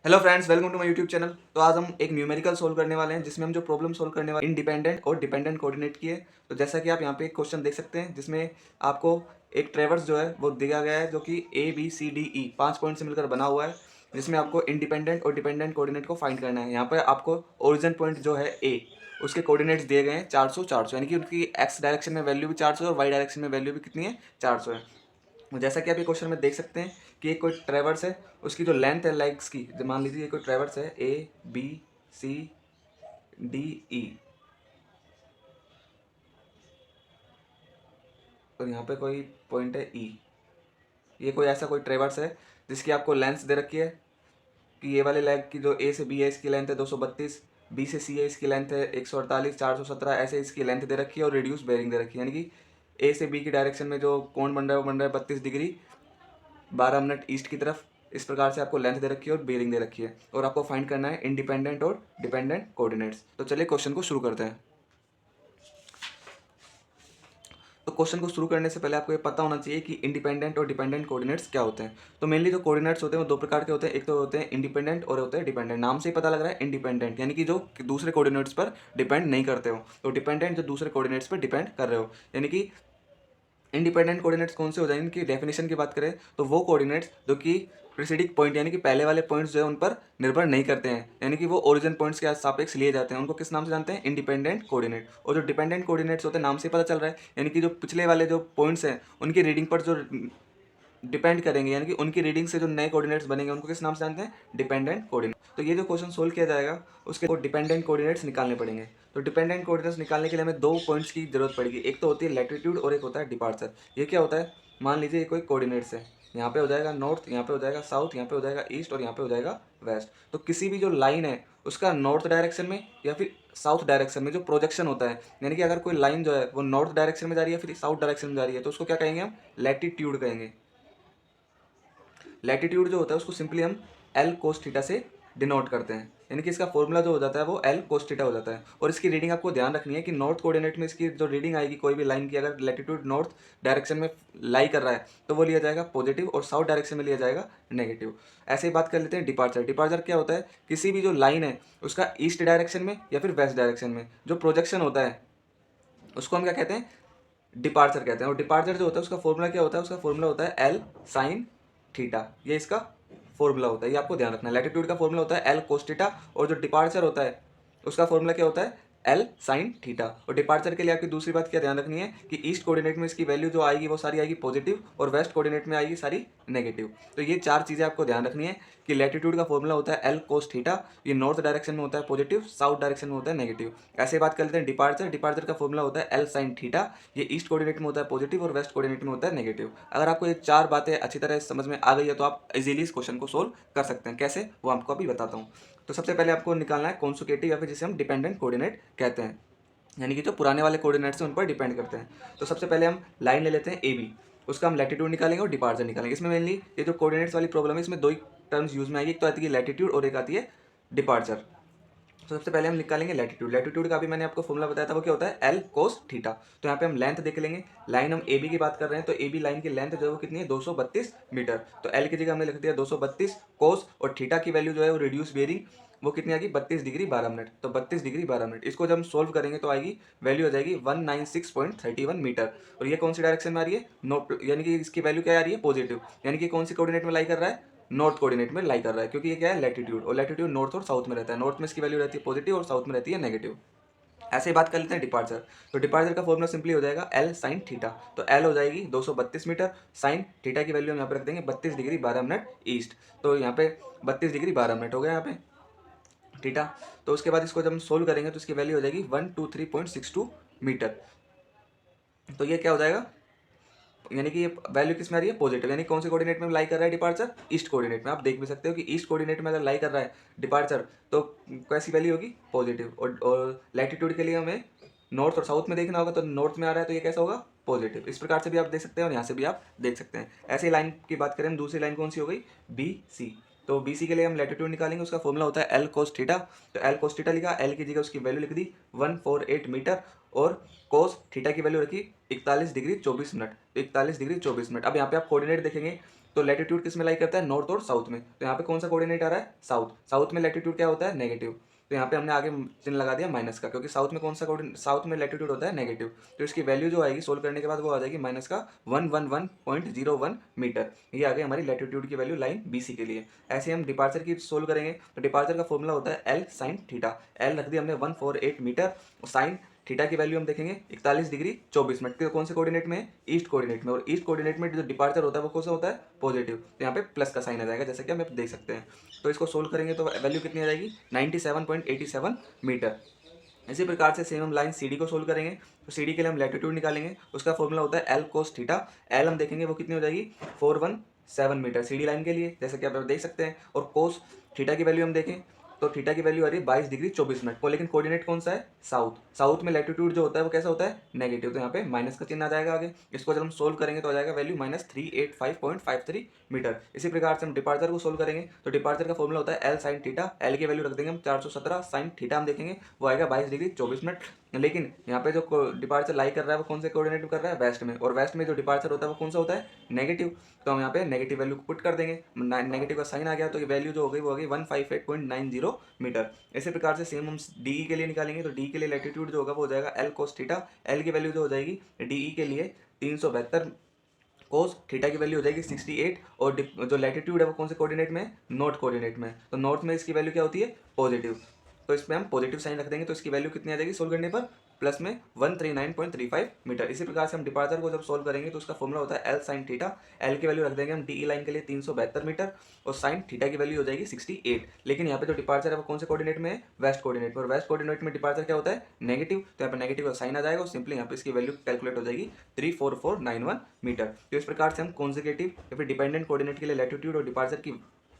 Hello friends, welcome to my YouTube channel. तो आज हम एक न्यूमेरिकल सोल्व करने वाले हैं जिसमें हम जो प्रॉब्लम सोल्व करने वाले इंडिपेंडेंट और डिपेंडेंट कोऑर्डिनेट की है। तो जैसा कि आप यहाँ पे एक क्वेश्चन देख सकते हैं जिसमें आपको एक ट्रेवर्स जो है वो दिया गया है जो कि ABCDE 5 पॉइंट से मिलकर बना हुआ है, जिसमें आपको इंडिपेंडेंट और डिपेंडेंट कोऑर्डिनेट को फाइंड करना है। यहाँ पर आपको ओरिजिन पॉइंट जो है ए, उसके कोऑर्डिनेट्स दिए गए हैं 400 400, यानी कि उनकी एक्स डायरेक्शन में वैल्यू भी 400 है और वाई डायरेक्शन में वैल्यू भी कितनी है, 400 है। जैसा कि आप ये क्वेश्चन में देख सकते हैं कि एक कोई ट्रेवर्स है, उसकी जो लेंथ है लेग्स की, मान लीजिए ये कोई ट्रेवर्स है ABCDE, और यहाँ पे कोई पॉइंट है E। ये कोई ऐसा कोई ट्रेवर्स है जिसकी आपको लेंथ दे रखी है कि ये वाले लेग की जो A से B है इसकी लेंथ है 232, B से C है इसकी लेंथ है 148, 417, ऐसे इसकी लेंथ दे रखी है और रिड्यूस बेयरिंग दे रखी है, यानी कि A से B की डायरेक्शन में जो कोण बन रहा है वो बन रहा है 32 डिग्री 12 मिनट ईस्ट की तरफ। इस प्रकार से आपको लेंथ दे रखी है और बेयरिंग दे रखी है, और आपको फाइंड करना है इंडिपेंडेंट और डिपेंडेंट कोऑर्डिनेट्स। तो चलिए क्वेश्चन को शुरू करते हैं। तो क्वेश्चन को शुरू करने से पहले आपको ये पता होना चाहिए कि इंडिपेंडेंट और डिपेंडेंट कोऑर्डिनेट्स क्या होते हैं। तो मेनली जो कोऑर्डिनेट्स होते हैं वो दो प्रकार के होते हैं, एक तो होते हैं इंडिपेंडेंट और होते हैं डिपेंडेंट। नाम से ही पता लग रहा है इंडिपेंडेंट, यानी कि जो दूसरे कोऑर्डिनेट्स पर डिपेंड नहीं करते हो, तो डिपेंडेंट जो दूसरे कोऑर्डिनेट्स पर डिपेंड कर रहे हो। यानी कि इंडिपेंडेंट कोऑर्डिनेट्स कौन से हो जाएंगे, इनकी डेफिनेशन की बात करें तो वो कोऑर्डिनेट्स जो कि प्रीसीडिंग पॉइंट यानी कि पहले वाले पॉइंट्स जो है उन पर निर्भर नहीं करते हैं, यानी कि वो ओरिजिन पॉइंट्स के सापेक्ष लिए जाते हैं, उनको किस नाम से जानते हैं, इंडिपेंडेंट कोऑर्डिनेट। और जो डिपेंडेंट कोऑर्डिनेट्स होते हैं नाम से ही पता चल रहा है, यानी कि जो पिछले वाले जो पॉइंट्स हैं उनकी रीडिंग पर जो डिपेंड करेंगे, यानी कि उनकी रीडिंग से जो नए कोऑर्डिनेट्स बनेंगे उनको किस नाम से जानते हैं, डिपेंडेंट कोऑर्डिनेट। तो ये जो क्वेश्चन सोल्व किया जाएगा उसके डिपेंडेंट कोऑर्डिनेट्स निकालने पड़ेंगे। तो डिपेंडेंट कोऑर्डिनेट्स निकालने के लिए हमें दो पॉइंट्स की जरूरत पड़ेगी, एक तो होती है लैटिट्यूड और एक होता है डिपार्चर। ये क्या होता है, मान लीजिए ये कोई कोऑर्डिनेट्स है, यहाँ पे हो जाएगा नॉर्थ, यहाँ पे हो जाएगा साउथ, यहाँ पे हो जाएगा ईस्ट और यहाँ पे हो जाएगा वेस्ट। तो किसी भी जो लाइन है उसका नॉर्थ डायरेक्शन में या फिर साउथ डायरेक्शन में जो प्रोजेक्शन होता है, यानी कि अगर कोई लाइन जो है वो नॉर्थ डायरेक्शन में जा रही है फिर साउथ डायरेक्शन में जा रही है, तो उसको क्या कहेंगे हम, लैटिट्यूड कहेंगे। लैटिट्यूड जो होता है उसको सिंपली हम एल कोस थीटा से डिनोट करते हैं, यानी कि इसका फॉर्मूला जो हो जाता है वो एल कोस थीटा हो जाता है। और इसकी रीडिंग आपको ध्यान रखनी है कि नॉर्थ कोऑर्डिनेट में इसकी जो रीडिंग आएगी कोई भी लाइन की, अगर लैटिट्यूड नॉर्थ डायरेक्शन में लाई कर रहा है तो वो लिया जाएगा पॉजिटिव और साउथ डायरेक्शन में लिया जाएगा नेगेटिव। ऐसे ही बात कर लेते हैं डिपार्चर। डिपार्चर क्या होता है, किसी भी जो लाइन है उसका ईस्ट डायरेक्शन में या फिर वेस्ट डायरेक्शन में जो प्रोजेक्शन होता है उसको हम क्या कहते हैं, डिपार्चर कहते हैं। और डिपार्चर जो होता है उसका फॉर्मूला क्या होता है, उसका फॉर्मूला होता है एल साइन थीटा, ये इसका फॉर्मूला होता है, ये आपको ध्यान रखना है। लैटिट्यूड का फॉर्मूला होता है एल कोस थीटा और जो डिपार्चर होता है उसका फॉर्मूला क्या होता है, एल साइन थीटा। और डिपार्चर के लिए आपकी दूसरी बात क्या ध्यान रखनी है कि ईस्ट कोऑर्डिनेट में इसकी वैल्यू जो आएगी वो सारी आएगी पॉजिटिव और वेस्ट कोऑर्डिनेट में आएगी सारी नेगेटिव। तो ये चार चीज़ें आपको ध्यान रखनी है कि लैटिट्यूड का फॉर्मूला होता है एल कोस थीटा, ये नॉर्थ डायरेक्शन में होता है पॉजिटिव, साउथ डायरेक्शन में होता है नेगेटिव। ऐसे बात कर लेते हैं डिपार्चर। डिपार्चर का फॉर्मूला होता है एल साइन थीटा, ये ईस्ट कोऑर्डिनेट में होता है पॉजिटिव और वेस्ट कोऑर्डिनेट में होता है नेगेटिव। अगर आपको ये चार बातें अच्छी तरह समझ में आ गई है तो आप इजीली इस क्वेश्चन को सोल्व कर सकते हैं। कैसे, वो आपको अभी बताता हूँ। तो सबसे पहले आपको निकालना है कॉन्जुगेटिव या फिर जिसे हम डिपेंडेंट कोऑर्डिनेट कहते हैं, यानी कि जो पुराने वाले कोऑर्डिनेट्स हैं उन पर डिपेंड करते हैं। तो सबसे पहले हम लाइन ले लेते हैं ए बी, उसका हम लैटिट्यूड निकालेंगे और डिपार्चर निकालेंगे। इसमें मेनली ये जो कोऑर्डिनेट्स वाली प्रॉब्लम है इसमें दो ही टर्म्स यूज में आएगी, एक तो आती है लैटिट्यूड और एक आती है डिपार्चर। तो सबसे पहले हम निकालेंगे लैटिट्यूड। लैटिट्यूड का भी मैंने आपको फॉर्मूला बताया था, वो क्या होता है, एल कोस थीटा। तो यहाँ पे हम लेंथ देख लेंगे, लाइन हम ए बी की बात कर रहे हैं तो ए बी लाइन की लेंथ जो है वो कितनी है, 232 मीटर। तो एल की जगह हमने लिख दिया 232 कोस, और थीटा की वैल्यू जो है वो रिड्यूस बेयरिंग वो कितनी आएगी, 32 डिग्री 12 मिनट। तो 32 डिग्री 12 मिनट, इसको जब हम सोल्व करेंगे तो आएगी वैल्यू हो जाएगी 196.31 मीटर। और ये कौन सी डायरेक्शन में आ रही है, यानी कि इसकी वैल्यू क्या आ रही है, पॉजिटिव, यानी कि कौन सी कोऑर्डिनेट में लाई कर रहा है, नॉर्थ कोऑर्डिनेट में लाई कर रहा है, क्योंकि ये क्या है, लैटिट्यूड, और लैटिट्यूड नॉर्थ और साउथ में रहता है। नॉर्थ में इसकी वैल्यू रहती है पॉजिटिव और साउथ में रहती है नेगेटिव। ऐसे ही बात कर लेते हैं डिपार्चर। तो डिपार्चर का फॉर्मूला सिंपली हो जाएगा एल साइन थीटा। तो एल हो जाएगी 232 मीटर, साइन थीटा की वैल्यू हम यहाँ पे रख देंगे 32 डिग्री 12 मिनट ईस्ट। तो यहाँ पे 32 डिग्री 12 मिनट हो गया यहाँ पे थीटा। तो उसके बाद इसको जब हम सोल्व करेंगे तो इसकी वैल्यू हो जाएगी 123.62 मीटर। तो ये क्या हो जाएगा, यानी कि ये वैल्यू किस में आ रही है, पॉजिटिव, यानी कौन से कोऑर्डिनेट में लाई कर रहा है डिपार्चर, ईस्ट कोऑर्डिनेट में। आप देख भी सकते हो कि ईस्ट कोऑर्डिनेट में अगर लाई कर रहा है डिपार्चर तो कैसी वैल्यू होगी, पॉजिटिव। और लैटिट्यूड के लिए हमें नॉर्थ और साउथ में देखना होगा, तो नॉर्थ में आ रहा है तो ये कैसा होगा, पॉजिटिव। इस प्रकार से भी आप देख सकते हैं और यहाँ से भी आप देख सकते हैं। ऐसे ही लाइन की बात करें, दूसरी लाइन कौन सी हो गई, बी सी। तो बी सी के लिए हम लैटिट्यूड निकालेंगे, उसका फॉर्मूला होता है एल कोस थीटा। तो एल कोस थीटा लिखा, एल की जगह उसकी वैल्यू लिख दी 148 मीटर, और कोस थीटा की वैल्यू रखी 41 डिग्री 24 मिनट। तो 41 डिग्री 24 मिनट। अब यहाँ पे आप कोऑर्डिनेट देखेंगे तो लैटिट्यूड किस में लाई करता है, नॉर्थ और साउथ में। तो यहाँ पे कौन सा कोऑर्डिनेट आ रहा है, साउथ। साउथ में लैटिट्यूड क्या होता है, नेगेटिव। तो यहाँ पे हमने आगे चिन्ह लगा दिया माइनस का, क्योंकि साउथ में कौन सा कोऑर्डिनेट, साउथ में लैटिट्यूड होता है नेगेटिव। तो इसकी वैल्यू जो आएगी सोल्व करने के बाद वो आ जाएगी माइनस का 111.01 मीटर। ये आ गई हमारी लैटिट्यूड की वैल्यू लाइन BC के लिए। ऐसे हम डिपार्चर की सोल्व करेंगे। तो डिपार्चर का फॉर्मूला होता है L साइन थीटा। L रख दिया हमने 148 मीटर, और साइन थीटा की वैल्यू हम देखेंगे 41 डिग्री 24 मिनट। कौन से कोऑर्डिनेट में है, ईस्ट कोऑर्डिनेट में। और ईस्ट कोऑर्डिनेट में जो डिपार्चर होता है वो कौन सा होता है, पॉजिटिव। तो यहाँ पे प्लस का साइन आ जाएगा, जैसे कि हम देख सकते हैं। तो इसको सोल्व करेंगे तो वैल्यू कितनी आ जाएगी, 97.87 मीटर। इसी प्रकार से सेम हम लाइन CD को सोल्व करेंगे। तो CD के लिए हम लैटिट्यूड निकालेंगे, उसका फॉर्मूला होता है L cos थीटा। L हम देखेंगे वो कितनी हो जाएगी, 417 मीटर CD लाइन के लिए, जैसे कि आप देख सकते हैं। और cos थीटा की वैल्यू हम देखें तो थीटा की वैल्यू आ रही है 22 डिग्री 24 मिनट को, लेकिन कोऑर्डिनेट कौन सा है, साउथ। साउथ में लैटिट्यूड जो होता है वो कैसा होता है, नेगेटिव। तो यहाँ पे माइनस का चिन्ह आ जाएगा आगे। इसको जब हम सोल्व करेंगे तो आ जाएगा वैल्यू -385.53 मीटर। इसी प्रकार से हम डिपार्चर को सोल्व करेंगे। तो डिपार्चर का फॉर्मूला होता है L साइन थीटा। L की वैल्यू रख देंगे हम 417, साइन थीटा हम देखेंगे वो आएगा 22 डिग्री 24 मिनट। लेकिन यहाँ पे जो डिपार्चर लाई कर रहा है वो कौन से कोऑर्डिनेट में कर रहा है, वेस्ट में। और वेस्ट में जो डिपार्चर होता है वो कौन सा होता है, नेगेटिव। तो हम यहाँ पे नेगेटिव वैल्यू को पुट कर देंगे, नेगेटिव का साइन आ गया तो ये वैल्यू जो हो गई वो हो गई 158.90 मीटर। इसी प्रकार से सेम हम DE के लिए निकालेंगे। तो DE के लिए लैटिट्यूड जो होगा वो हो जाएगा L cos थीटा। L की वैल्यू जो हो जाएगी DE के लिए 372, कोस थीटा की वैल्यू हो जाएगी 68। और जो लैटिट्यूड है वो कौन से कोऑर्डिनेट में है, नॉर्थ कोऑर्डिनेट में। तो नॉर्थ में इसकी वैल्यू क्या होती है, पॉजिटिव। तो इसमें हम पॉजिटिव साइन रख देंगे। तो इसकी वैल्यू कितनी आ जाएगी सोल्व करने पर, प्लस में 139.35 मीटर। इसी प्रकार से हम डिपार्चर को जब सोल्व करेंगे तो उसका फॉर्मूला होता है L साइन थीटा। L की वैल्यू रख देंगे हम DE लाइन के लिए 372 मीटर, और साइन थीटा की वैल्यू हो जाएगी 68। लेकिन यहाँ पे जो डिपार्चर है वो कौन से कोऑर्डिनेट में है, वेस्ट कोऑर्डिनेट में। और वेस्ट कोऑर्डिनेट में डिपार्चर क्या होता है, नेगेटिव। तो यहाँ पे नेगेटिव का साइन आ जाएगा और सिंपली यहाँ पे इसकी वैल्यू कैलकुलेट हो जाएगी 34491 मीटर। तो इस प्रकार से हम कॉन्जिक्यूटिव या फिर डिपेंडेंट कोऑर्डिनेट के लिए लैटिट्यूड और डिपार्चर की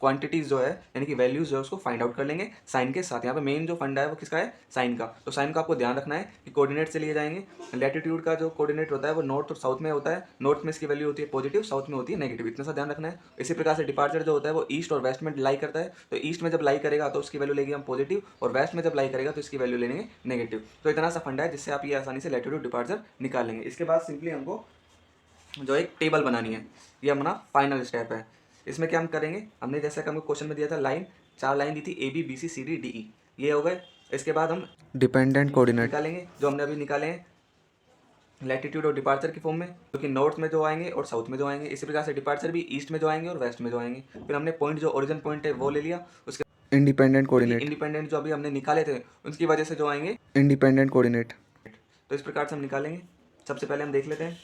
क्वांटिटीज जो है यानी कि वैल्यूज जो है उसको फाइंड आउट कर लेंगे साइन के साथ। यहाँ पे मेन जो फंडा है वो किसका है, साइन का। तो साइन का आपको ध्यान रखना है कि कोऑर्डिनेट से लिए जाएंगे। लैटिट्यूड का जो कोऑर्डिनेट होता है वो नॉर्थ और साउथ में होता है। नॉर्थ में इसकी वैल्यू होती है पॉजिटिव, साउथ में होती है नेगेटिव, इतना सा ध्यान रखना है। इसी प्रकार से डिपार्चर जो होता है वो ईस्ट और वेस्ट में लाई करता है। तो ईस्ट में जब लाई करेगा तो उसकी वैल्यू लेंगे हम पॉजिटिव, और वेस्ट में जब लाई करेगा तो इसकी वैल्यू लेंगे नेगेटिव। तो इतना सा फंडा है जिससे आप ये आसानी से लैटिट्यूड डिपार्चर निकाल लेंगे। इसके बाद सिंपली हमको जो एक टेबल बनानी है, ये हमारा फाइनल स्टेप है। इसमें क्या हम करेंगे, हमने जैसे कि हमको क्वेश्चन में दिया था लाइन, 4 लाइन दी थी AB BC CD DE, ये हो गए। इसके बाद हम डिपेंडेंट कोऑर्डिनेट निकालेंगे जो हमने अभी निकाले हैं लैटिट्यूड और डिपार्चर की फॉर्म में, क्योंकि नॉर्थ में जो आएंगे और साउथ में जो आएंगे। इसी प्रकार से डिपार्चर भी ईस्ट में जो आएंगे और वेस्ट में जो आएंगे। फिर हमने पॉइंट जो ओरिजिन पॉइंट है वो ले लिया। उसके इंडिपेंडेंट कोऑर्डिनेट, इंडिपेंडेंट जो अभी हमने निकाले थे उसकी वजह से जो आएंगे इंडिपेंडेंट कोऑर्डिनेट। तो इस प्रकार से हम निकालेंगे। सबसे पहले हम देख लेते हैं।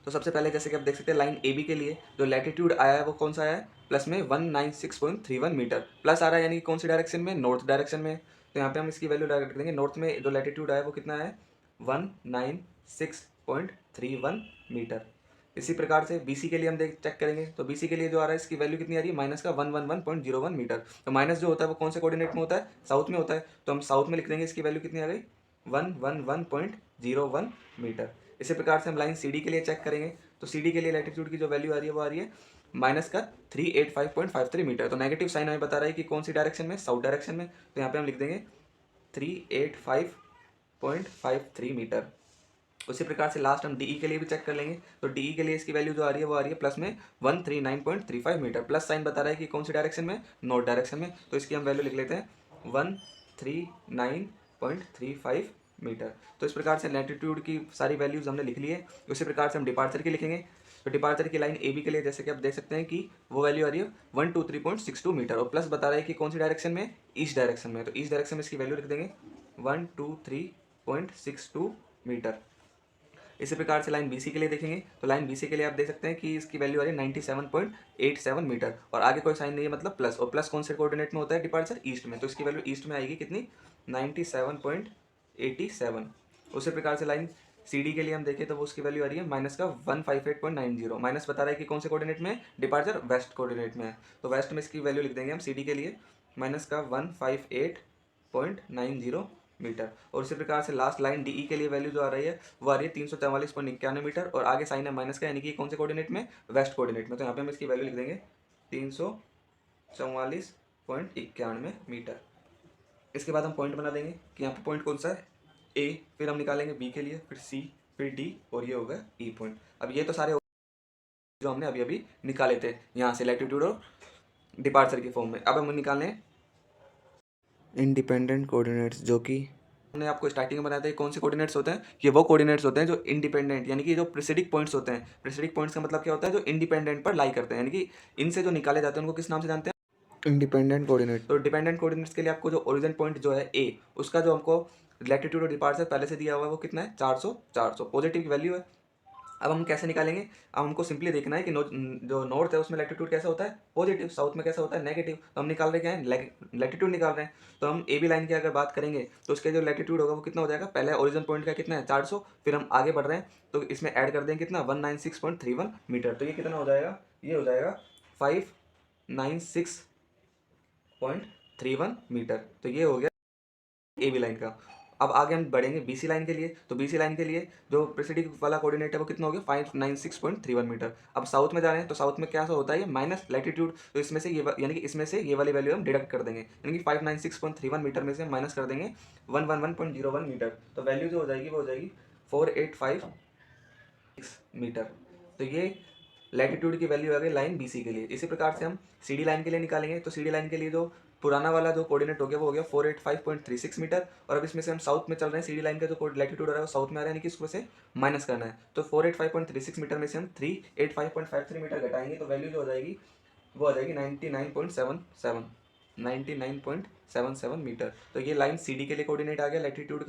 तो सबसे पहले जैसे कि आप देख सकते हैं लाइन AB के लिए जो लैटिट्यूड आया है वो कौन सा आया है, प्लस में 196.31 मीटर। प्लस आ रहा है यानी कि कौन सी डायरेक्शन में, नॉर्थ डायरेक्शन में। तो यहाँ पे हम इसकी वैल्यू डायरेक्ट देंगे। नॉर्थ में जो लैटिट्यूड आया है वो कितना है, 196.31 मीटर। इसी प्रकार से BC के लिए हम देख चेक करेंगे। तो BC के लिए जो आ रहा है इसकी वैल्यू कितनी आ रही है, माइनस का 111.01 मीटर। तो माइनस जो होता है वो कौन से कोऑर्डिनेट में होता है, साउथ में होता है। तो हम साउथ में लिख देंगे, इसकी वैल्यू कितनी आ गई 111.01 मीटर। इसी प्रकार से हम लाइन CD के लिए चेक करेंगे। तो CD के लिए लैटिट्यूड की जो वैल्यू आ रही है वो आ रही है माइनस का 385.53 मीटर। तो नेगेटिव साइन हमें बता रहा है कि कौन सी डायरेक्शन में, साउथ डायरेक्शन में। तो यहाँ पे हम लिख देंगे 385.53 मीटर। उसी प्रकार से लास्ट हम DE के लिए भी चेक कर लेंगे। तो DE के लिए इसकी वैल्यू जो आ रही है वो आ रही है प्लस में 139.35 मीटर। प्लस साइन बता रहा है कि कौन सी डायरेक्शन में, नॉर्थ डायरेक्शन में। तो इसकी हम वैल्यू लिख लेते हैं 139.35 मीटर। तो इस प्रकार से लैटिट्यूड की सारी वैल्यूज हमने लिख ली है। उसी प्रकार से हम डिपार्चर की लिखेंगे। तो डिपार्चर की लाइन AB के लिए जैसे कि आप देख सकते हैं कि वो वैल्यू आ रही है 123.62 मीटर, और प्लस बता रहा है कि कौन सी डायरेक्शन में, ईस्ट डायरेक्शन में। तो ईस्ट डायरेक्शन में इसकी वैल्यू लिख देंगे 123.62 मीटर। इसी प्रकार से लाइन BC के लिए देखेंगे। तो लाइन BC के लिए आप देख सकते हैं कि इसकी वैल्यू आ रही है 97.87 मीटर, और आगे कोई साइन नहीं है मतलब प्लस। और प्लस कौन से कोऑर्डिनेट में होता है, डिपार्चर ईस्ट में। तो इसकी वैल्यू ईस्ट में आएगी कितनी, 97.87। उसी प्रकार से लाइन CD के लिए हम देखें तो वो उसकी वैल्यू आ रही है माइनस का 158.90। माइनस बता रहा है कि कौन से कोऑर्डिनेट में, डिपार्चर वेस्ट कोऑर्डिनेट में है। तो वेस्ट में इसकी वैल्यू लिख देंगे हम CD के लिए माइनस का 158.90 मीटर। और इसी प्रकार से लास्ट लाइन DE के लिए वैल्यू जो आ रही है वो आ रही है 344.91 मीटर, और आगे साइन है माइनस का यानी कि कौन से कोऑर्डिनेट में, वेस्ट कोऑर्डिनेट में। तो यहाँ पे हम इसकी वैल्यू लिख देंगे 344.91 मीटर। इसके बाद हम पॉइंट बना देंगे कि यहाँ पे पॉइंट कौन सा है, A। फिर हम निकालेंगे B के लिए, फिर C, फिर D, और ये होगा E पॉइंट। अब ये तो सारे जो हमने अभी अभी निकाले थे यहाँ से लैटिट्यूड और डिपार्चर की फॉर्म में। अब हम निकालें इंडिपेंडेंट कोऑर्डिनेट्स, जो कि हमने आपको स्टार्टिंग में बताया था कौन से कोऑर्डिनेट्स होते हैं। ये वो कोऑर्डिनेट्स होते हैं जो इंडिपेंडेंट, यानी कि जो प्रेसिडिक पॉइंट्स होते हैं। प्रेसिडिक पॉइंट्स का मतलब क्या होता है, जो इंडिपेंडेंट पर लाई करते हैं, यानी कि इनसे जो निकाले जाते हैं उनको किस नाम से जानते हैं, इंडिपेंडेंट कोऑर्डिनेट। तो डिपेंडेंट कोऑर्डिनेट्स के लिए आपको जो ओरिजिन पॉइंट जो है ए, उसका जो हमको लैटिट्यूड और डिपार्चर पहले से दिया हुआ है वो कितना है, 400 पॉजिटिव की वैल्यू है। अब हम कैसे निकालेंगे, अब हमको सिंपली देखना है कि जो नॉर्थ है उसमें लैटिट्यूड कैसा होता है, पॉजिटिव, साउथ में कैसा होता है, नेगेटिव। तो हम निकाल रहे क्या है, लैटिट्यूड निकाल रहे हैं। तो हम ए बी लाइन की अगर बात करेंगे तो उसके जो लैटिट्यूड होगा वो कितना हो जाएगा, पहले ओरिजिन पॉइंट का कितना है 400, फिर हम आगे बढ़ रहे हैं तो इसमें ऐड कर देंगे कितना 196.31 मीटर। तो ये कितना हो जाएगा, ये हो जाएगा 596.31 मीटर। तो ये हो गया ए बी लाइन का। अब आगे हम बढ़ेंगे बीसी लाइन के लिए। तो बीसी लाइन के लिए जो प्रेसिडिक वाला कोऑर्डिनेट है वो कितना हो गया 596.31 मीटर। अब साउथ में जा रहे हैं तो साउथ में क्या होता है, ये माइनस लैटिट्यूड। तो इसमें से ये यानी कि इसमें से ये वाली वैल्यू हम डिडक्ट कर देंगे, यानी कि 596.31 मीटर में से हम माइनस कर देंगे 111.01 मीटर। तो वैल्यू जो हो जाएगी वो हो जाएगी 4856 मीटर। तो ये लैटिट्यूड की वैल्यू आ गई लाइन बीसी के लिए। इसी प्रकार से हम सीडी लाइन के लिए निकालेंगे। तो सीडी लाइन के लिए जो पुराना वाला जो कोऑर्डिनेट हो गया वो हो गया 485.36 मीटर। और अब इसमें से हम साउथ में चल रहे हैं, सीडी लाइन का जो लैटिट्यूड हो रहा है वो साउथ में आ रहा है, यानी कि इसको से माइनस करना है। तो 485.36 मीटर में से हम 385.53 मीटर घटाएंगे तो वैल्यू जो हो जाएगी वो आ जाएगी 99.77 मीटर। तो ये लाइन सीडी के लिए कोऑर्डिनेट आ गया लैटिट्यूड का।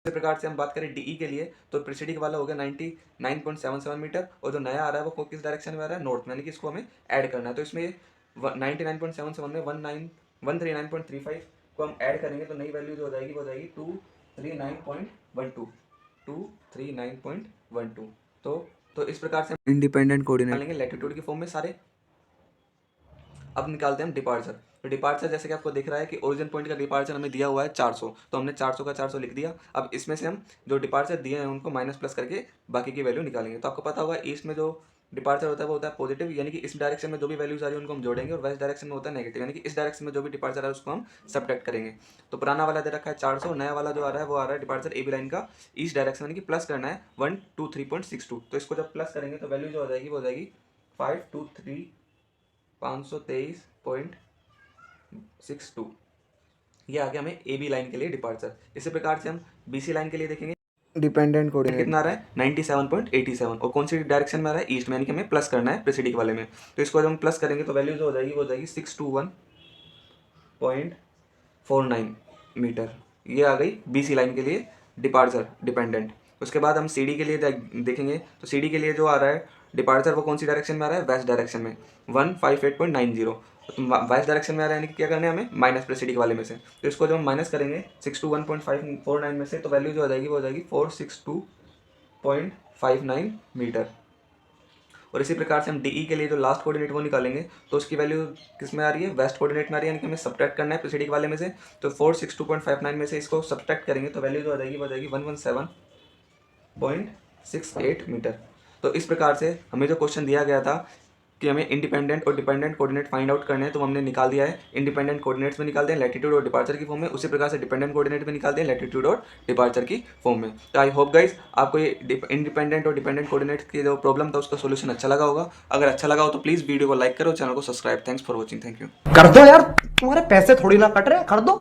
इसी प्रकार से हम बात करें डीई के लिए तो प्रेसिडिक वाला हो गया 99.77 मीटर, और जो नया आ रहा है वो किस डायरेक्शन में आ रहा है, नॉर्थ में, यानी कि इसको हमें ऐड करना है। तो इसमें 99.77 में 139.35 को हम ऐड करेंगे तो नई वैल्यू जो हो जाएगी वो हो जाएगी 239.12। तो इस प्रकार से हम इंडिपेंडेंट कोऑर्डिनेट लेंगे लैटिट्यूड की फॉर्म में सारे। अब निकालते हैं हम डिपार्चर। तो डिपार्चर जैसे कि आपको दिख रहा है कि ओरिजिन पॉइंट का डिपार्चर हमें दिया हुआ है 400, तो हमने 400 का 400 लिख दिया। अब इसमें से हम जो डिपार्चर दिए हैं उनको माइनस प्लस करके बाकी की वैल्यू निकालेंगे। तो आपको पता होगा ईस्ट में जो डिपार्चर होता है वो होता है पॉजिटिव, यानी कि इस डायरेक्शन में जो भी वैल्यूज आ रही है उनको हम जोड़ेंगे, और वेस्ट डायरेक्शन में होता है नेगेटिव, यानी कि इस डायरेक्शन में जो भी डिपार्चर है उसको हम सब्ट्रैक्ट करेंगे। तो पुराना वाला दे रखा है 400, नया वाला जो आ रहा है वो आ रहा है डिपार्चर ए बी लाइन का ईस्ट डायरेक्शन, यानी कि प्लस करना है 123.62। तो इसको जब प्लस करेंगे तो वैल्यू जो हो जाएगी वो हो जाएगी 523,523.62। ये आ गया हमें ए बी लाइन के लिए डिपार्चर। इसी प्रकार से हम बी सी लाइन के लिए देखेंगे डिपेंडेंट कोऑर्डिनेट कितना आ रहा है 97.87, और कौन सी डायरेक्शन में आ रहा है, ईस्ट में, यानी कि हमें प्लस करना है प्रेसिडिक वाले में। तो इसको जब हम प्लस करेंगे तो वैल्यू जो हो जाएगी वो हो जाएगी 621.49 मीटर। ये आ गई बी सी लाइन के लिए डिपार्चर डिपेंडेंट। उसके बाद हम सी डी के लिए देखेंगे। तो सी डी के लिए जो आ रहा है डिपार्चर वो कौन सी डायरेक्शन में आ रहा है, वेस्ट डायरेक्शन में 158.90। तो वेस्ट डायरेक्शन में आ रहा है, यानी कि क्या करना है हमें माइनस प्रेसिडिक वाले में से। तो इसको जब हम माइनस करेंगे 621.549 में से तो वैल्यू जो हो जाएगी वो हो जाएगी 462.59 मीटर। और इसी प्रकार से हम डीई के लिए जो लास्ट कोऑर्डिनेट वो निकालेंगे तो उसकी वैल्यू किस में आ रही है, वेस्ट कोऑर्डिनेट में आ रही है, यानी कि हमें सब्ट्रैक्ट करना है प्रेसिडिक वाले में से। तो 462.59 में से इसको सब्ट्रैक्ट करेंगे तो वैल्यू जो हो जाएगी वो हो जाएगी 117.68 मीटर। तो इस प्रकार से हमें जो क्वेश्चन दिया गया था कि हमें इंडिपेंडेंट और डिपेंडेंट कोऑर्डिनेट फाइंड आउट करने हैं, तो हमने निकाल दिया है। इंडिपेंडेंट कोऑर्डिनेट्स में निकाल दें लैटिट्यूड और डिपार्चर की फॉर्म में, उसी प्रकार से डिपेंडेंट कोऑर्डिनेट में निकाल दें लैटिट्यूड और डिपार्चर की फॉर्म में। तो आई होप गाइस आपको ये इंडिपेंडेंट और डिपेंडेंट कोऑर्डिनेट की जो प्रॉब्लम था उसका सोल्यूशन अच्छा लगा होगा। अगर अच्छा लगा हो तो प्लीज़ वीडियो को लाइक करो, चैनल को subscribe. Thanks for watching, thank you. कर दो यार, तुम्हारे पैसे थोड़ी ना कट रहे, कर दो।